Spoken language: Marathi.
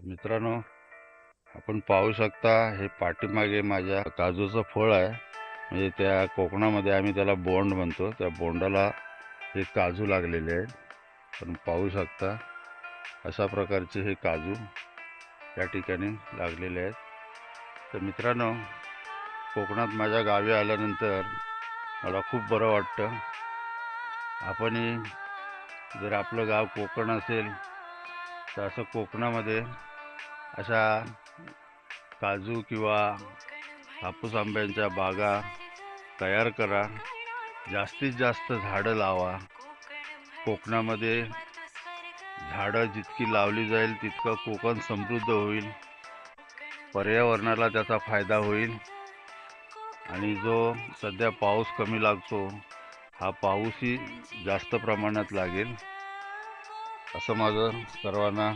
मित्रांनो, आपण पाहू शकता हे पाठीमागे माझ्या काजूचं फळ आहे. म्हणजे त्या कोकणामध्ये आम्ही त्याला बोंड म्हणतो. त्या बोंडाला हे काजू लागलेले आहेत. पण पाहू शकता अशा प्रकारचे हे काजू या ठिकाणी लागलेले आहेत. तर मित्रांनो, कोकणात माझ्या गावी आल्यानंतर मला खूप बरं वाटतं. आपणही जर आपलं गाव कोकण असेल तर असं कोकणामध्ये अशा काजू किंवा हापूस आंब्यांच्या बागा तयार करा. जास्तीत जास्त झाडं लावा. कोकणामध्ये झाडं जितकी लावली जाईल तितकं कोकण समृद्ध होईल. पर्यावरणाला त्याचा फायदा होईल. आणि जो सध्या पाऊस कमी लागतो हा पाऊसही जास्त प्रमाणात लागेल असं माझं सर्वांना